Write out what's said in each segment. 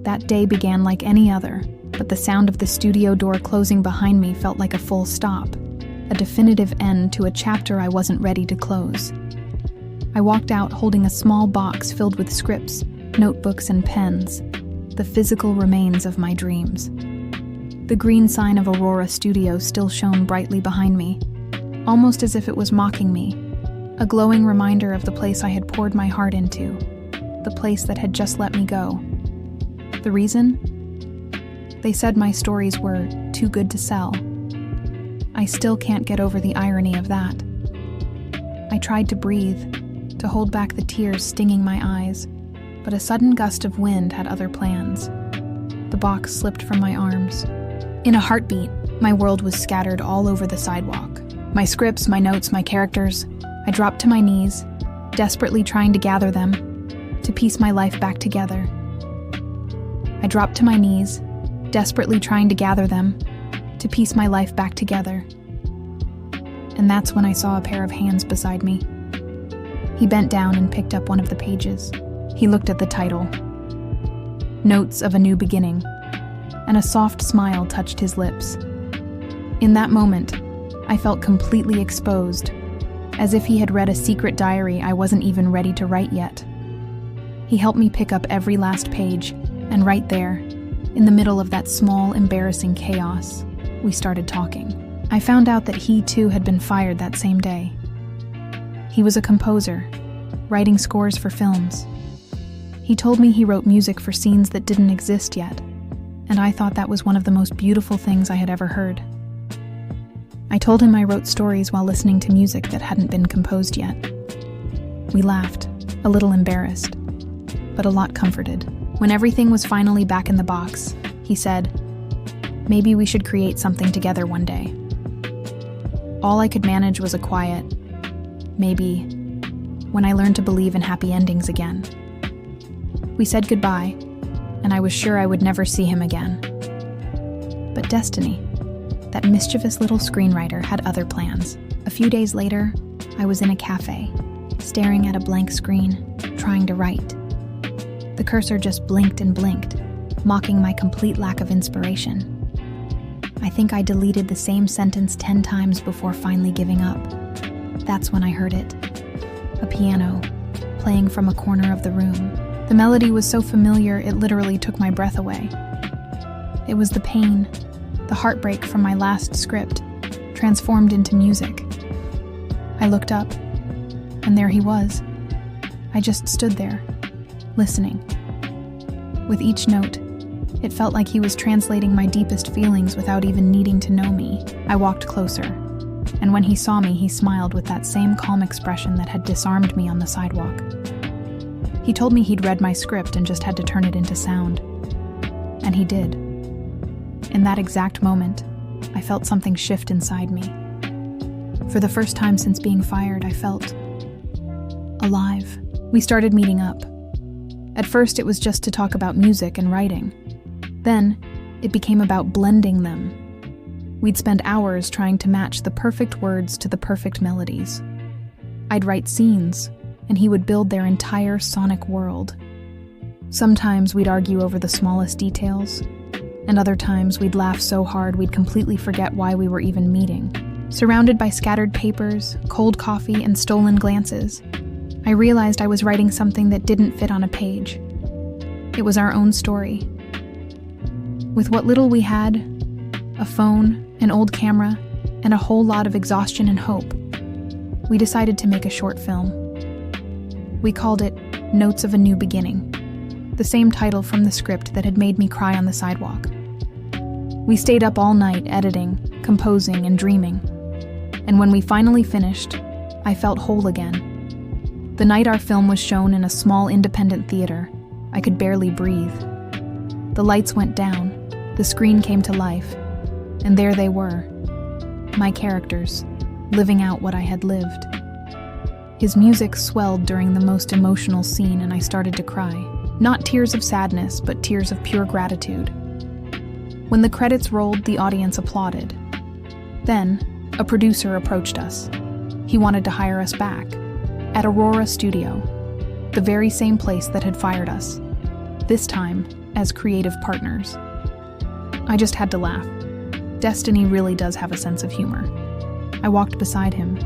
That day began like any other, but the sound of the studio door closing behind me felt like a full stop, a definitive end to a chapter I wasn't ready to close. I walked out holding a small box filled with scripts, notebooks, and pens, the physical remains of my dreams. The green sign of Aurora Studios still shone brightly behind me, almost as if it was mocking me, a glowing reminder of the place I had poured my heart into, the place that had just let me go. The reason? They said my stories were too good to sell. I still can't get over the irony of that. I tried to breathe, to hold back the tears stinging my eyes, but a sudden gust of wind had other plans. The box slipped from my arms. In a heartbeat, my world was scattered all over the sidewalk. My scripts, my notes, my characters. I dropped to my knees, desperately trying to gather them, to piece my life back together. I dropped to my knees, desperately trying to gather them, to piece my life back together. And that's when I saw a pair of hands beside me. He bent down and picked up one of the pages. He looked at the title, Notes of a New Beginning, and a soft smile touched his lips. In that moment, I felt completely exposed, as if he had read a secret diary I wasn't even ready to write yet. He helped me pick up every last page, and right there, in the middle of that small, embarrassing chaos, we started talking. I found out that he too had been fired that same day. He was a composer, writing scores for films. He told me he wrote music for scenes that didn't exist yet, and I thought that was one of the most beautiful things I had ever heard. I told him I wrote stories while listening to music that hadn't been composed yet. We laughed, a little embarrassed, but a lot comforted. When everything was finally back in the box, he said, "Maybe we should create something together one day." All I could manage was a quiet, maybe, when I learned to believe in happy endings again. We said goodbye, and I was sure I would never see him again. But destiny, that mischievous little screenwriter, had other plans. A few days later, I was in a cafe, staring at a blank screen, trying to write. The cursor just blinked and blinked, mocking my complete lack of inspiration. I think I deleted the same sentence 10 times before finally giving up. That's when I heard it. A piano, playing from a corner of the room. The melody was so familiar it literally took my breath away. It was the pain, the heartbreak from my last script, transformed into music. I looked up, and there he was. I just stood there, listening. With each note, it felt like he was translating my deepest feelings without even needing to know me. I walked closer, and when he saw me, he smiled with that same calm expression that had disarmed me on the sidewalk. He told me he'd read my script and just had to turn it into sound. And he did. In that exact moment, I felt something shift inside me. For the first time since being fired, I felt alive. We started meeting up. At first, it was just to talk about music and writing. Then, it became about blending them. We'd spend hours trying to match the perfect words to the perfect melodies. I'd write scenes, and he would build their entire sonic world. Sometimes we'd argue over the smallest details, and other times we'd laugh so hard we'd completely forget why we were even meeting. Surrounded by scattered papers, cold coffee, and stolen glances, I realized I was writing something that didn't fit on a page. It was our own story. With what little we had, a phone, an old camera, and a whole lot of exhaustion and hope, we decided to make a short film. We called it Notes of a New Beginning, the same title from the script that had made me cry on the sidewalk. We stayed up all night editing, composing, and dreaming. And when we finally finished, I felt whole again. The night our film was shown in a small independent theater, I could barely breathe. The lights went down, the screen came to life, and there they were, my characters, living out what I had lived. His music swelled during the most emotional scene, and I started to cry. Not tears of sadness, but tears of pure gratitude. When the credits rolled, the audience applauded. Then, a producer approached us. He wanted to hire us back, at Aurora Studio, the very same place that had fired us. This time, as creative partners. I just had to laugh. Destiny really does have a sense of humor. I walked beside him,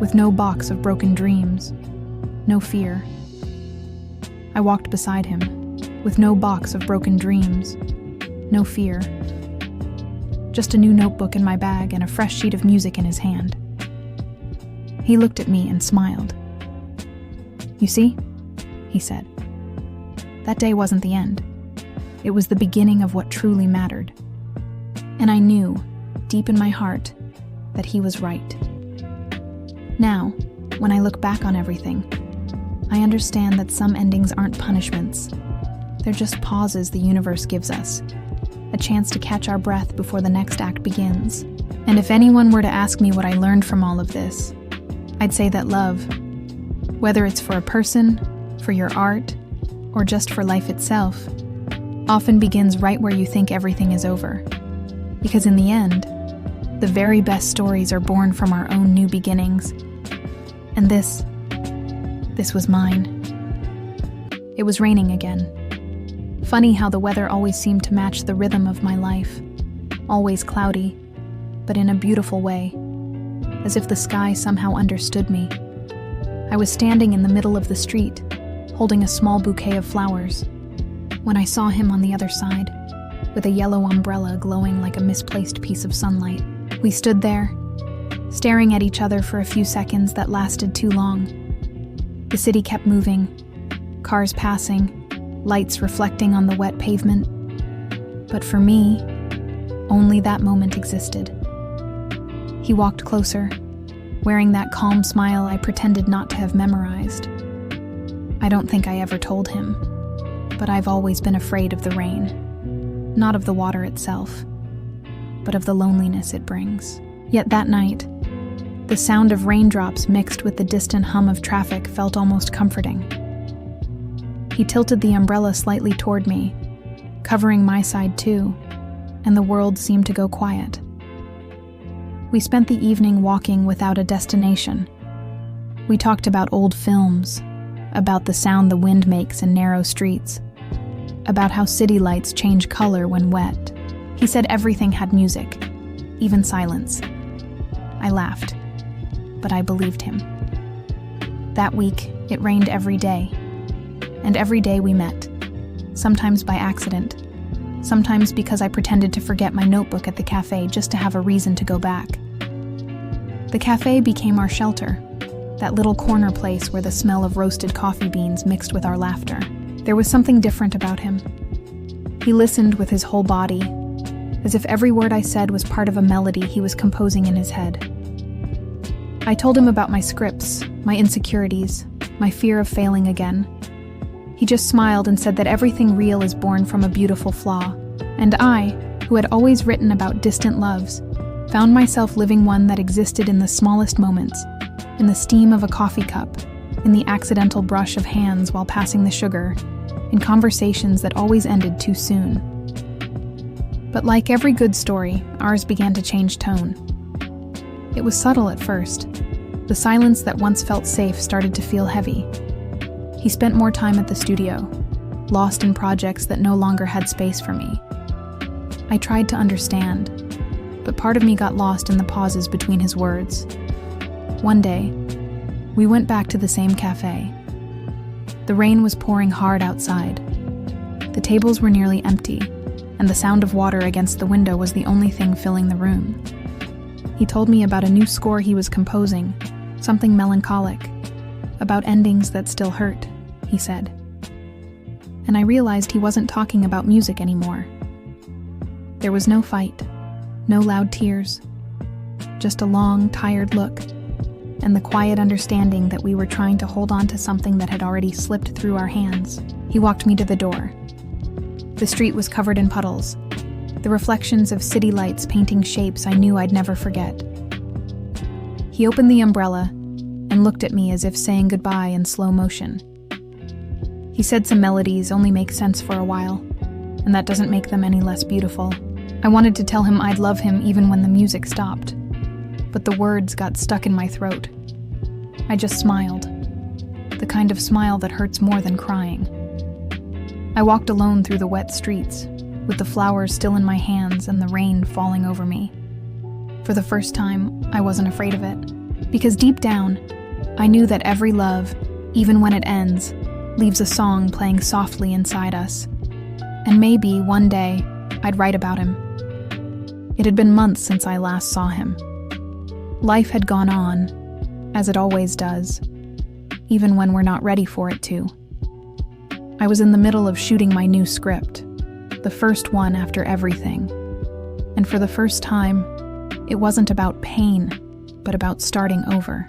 with no box of broken dreams, no fear. I walked beside him, with no box of broken dreams, no fear. Just a new notebook in my bag and a fresh sheet of music in his hand. He looked at me and smiled. "You see?" he said. "That day wasn't the end. It was the beginning of what truly mattered." And I knew, deep in my heart, that he was right. Now, when I look back on everything, I understand that some endings aren't punishments. They're just pauses the universe gives us, a chance to catch our breath before the next act begins. And if anyone were to ask me what I learned from all of this, I'd say that love, whether it's for a person, for your art, or just for life itself, often begins right where you think everything is over. Because in the end, the very best stories are born from our own new beginnings. And this was mine. It was raining again. Funny how the weather always seemed to match the rhythm of my life. Always cloudy, but in a beautiful way, as if the sky somehow understood me. I was standing in the middle of the street, holding a small bouquet of flowers, when I saw him on the other side, with a yellow umbrella glowing like a misplaced piece of sunlight. We stood there, staring at each other for a few seconds that lasted too long. The city kept moving, cars passing, lights reflecting on the wet pavement. But for me, only that moment existed. He walked closer, wearing that calm smile I pretended not to have memorized. I don't think I ever told him, but I've always been afraid of the rain. Not of the water itself, but of the loneliness it brings. Yet that night, the sound of raindrops mixed with the distant hum of traffic felt almost comforting. He tilted the umbrella slightly toward me, covering my side too, and the world seemed to go quiet. We spent the evening walking without a destination. We talked about old films, about the sound the wind makes in narrow streets, about how city lights change color when wet. He said everything had music, even silence. I laughed, but I believed him. That week, it rained every day, and every day we met, sometimes by accident, sometimes because I pretended to forget my notebook at the cafe just to have a reason to go back. The cafe became our shelter, that little corner place where the smell of roasted coffee beans mixed with our laughter. There was something different about him. He listened with his whole body, as if every word I said was part of a melody he was composing in his head. I told him about my scripts, my insecurities, my fear of failing again. He just smiled and said that everything real is born from a beautiful flaw, and I, who had always written about distant loves, found myself living one that existed in the smallest moments, in the steam of a coffee cup, in the accidental brush of hands while passing the sugar, in conversations that always ended too soon. But like every good story, ours began to change tone. It was subtle at first. The silence that once felt safe started to feel heavy. He spent more time at the studio, lost in projects that no longer had space for me. I tried to understand, but part of me got lost in the pauses between his words. One day, we went back to the same cafe. The rain was pouring hard outside. The tables were nearly empty, and the sound of water against the window was the only thing filling the room. He told me about a new score he was composing, something melancholic, about endings that still hurt, he said. And I realized he wasn't talking about music anymore. There was no fight, no loud tears, just a long, tired look, and the quiet understanding that we were trying to hold on to something that had already slipped through our hands. He walked me to the door. The street was covered in puddles, the reflections of city lights painting shapes I knew I'd never forget. He opened the umbrella and looked at me as if saying goodbye in slow motion. He said some melodies only make sense for a while, and that doesn't make them any less beautiful. I wanted to tell him I'd love him even when the music stopped, but the words got stuck in my throat. I just smiled, the kind of smile that hurts more than crying. I walked alone through the wet streets, with the flowers still in my hands and the rain falling over me. For the first time, I wasn't afraid of it, because deep down, I knew that every love, even when it ends, leaves a song playing softly inside us. And maybe, one day, I'd write about him. It had been months since I last saw him. Life had gone on, as it always does, even when we're not ready for it to. I was in the middle of shooting my new script, the first one after everything. And for the first time, it wasn't about pain, but about starting over.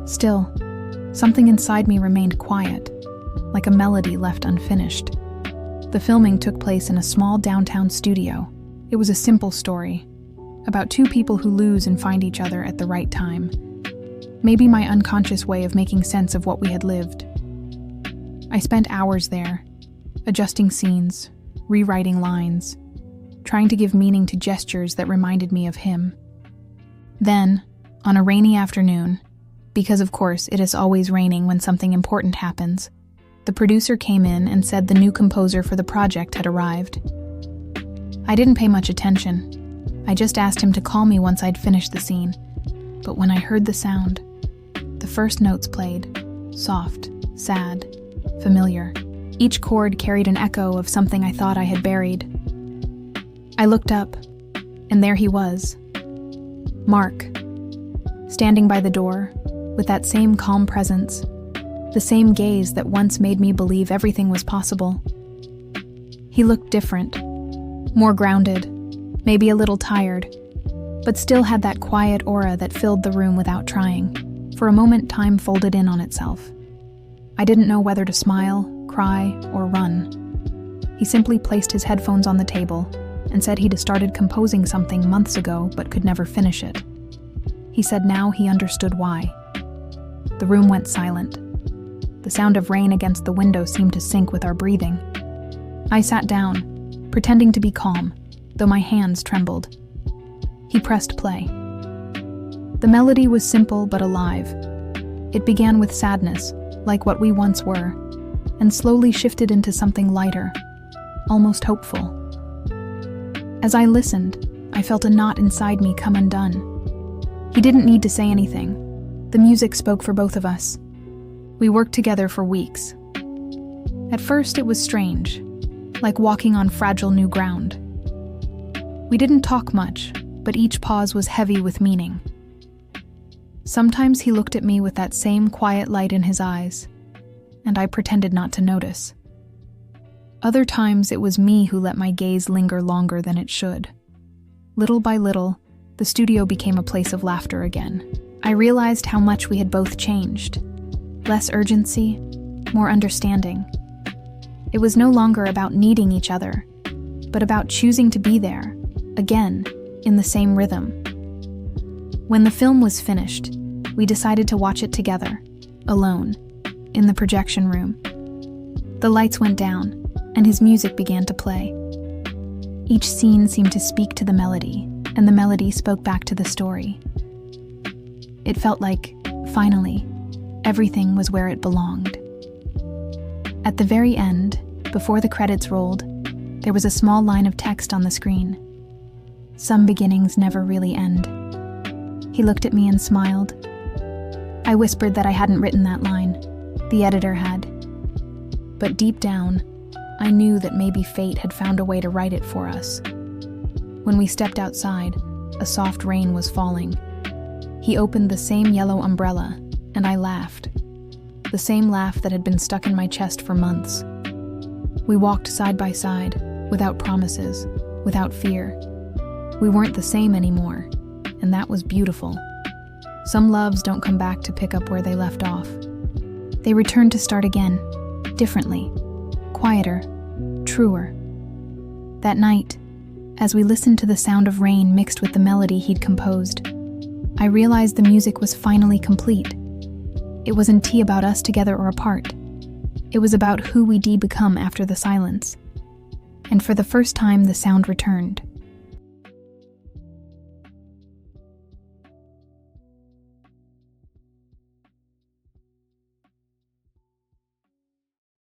Still, something inside me remained quiet, like a melody left unfinished. The filming took place in a small downtown studio. It was a simple story, about two people who lose and find each other at the right time. Maybe my unconscious way of making sense of what we had lived. I spent hours there, adjusting scenes, rewriting lines, trying to give meaning to gestures that reminded me of him. Then, on a rainy afternoon, because of course it is always raining when something important happens, the producer came in and said the new composer for the project had arrived. I didn't pay much attention. I just asked him to call me once I'd finished the scene. But when I heard the sound, the first notes played, soft, sad, familiar. Each chord carried an echo of something I thought I had buried. I looked up, and there he was, Mark, standing by the door, with that same calm presence, the same gaze that once made me believe everything was possible. He looked different, more grounded, maybe a little tired, but still had that quiet aura that filled the room without trying. For a moment, time folded in on itself. I didn't know whether to smile, cry, or run. He simply placed his headphones on the table and said he'd started composing something months ago but could never finish it. He said now he understood why. The room went silent. The sound of rain against the window seemed to sync with our breathing. I sat down, pretending to be calm, though my hands trembled. He pressed play. The melody was simple but alive. It began with sadness, like what we once were, and slowly shifted into something lighter, almost hopeful. As I listened, I felt a knot inside me come undone. He didn't need to say anything. The music spoke for both of us. We worked together for weeks. At first, it was strange, like walking on fragile new ground. We didn't talk much, but each pause was heavy with meaning. Sometimes he looked at me with that same quiet light in his eyes, and I pretended not to notice. Other times, it was me who let my gaze linger longer than it should. Little by little, the studio became a place of laughter again. I realized how much we had both changed. Less urgency, more understanding. It was no longer about needing each other, but about choosing to be there, again, in the same rhythm. When the film was finished, we decided to watch it together, alone, in the projection room. The lights went down, and his music began to play. Each scene seemed to speak to the melody, and the melody spoke back to the story. It felt like, finally, everything was where it belonged. At the very end, before the credits rolled, there was a small line of text on the screen. Some beginnings never really end. He looked at me and smiled. I whispered that I hadn't written that line. The editor had. But deep down, I knew that maybe fate had found a way to write it for us. When we stepped outside, a soft rain was falling. He opened the same yellow umbrella, and I laughed. The same laugh that had been stuck in my chest for months. We walked side by side, without promises, without fear. We weren't the same anymore, and that was beautiful. Some loves don't come back to pick up where they left off. They return to start again, differently, quieter, truer. That night, as we listened to the sound of rain mixed with the melody he'd composed, I realized the music was finally complete. It wasn't about us together or apart. It was about who we'd become after the silence. And for the first time, the sound returned.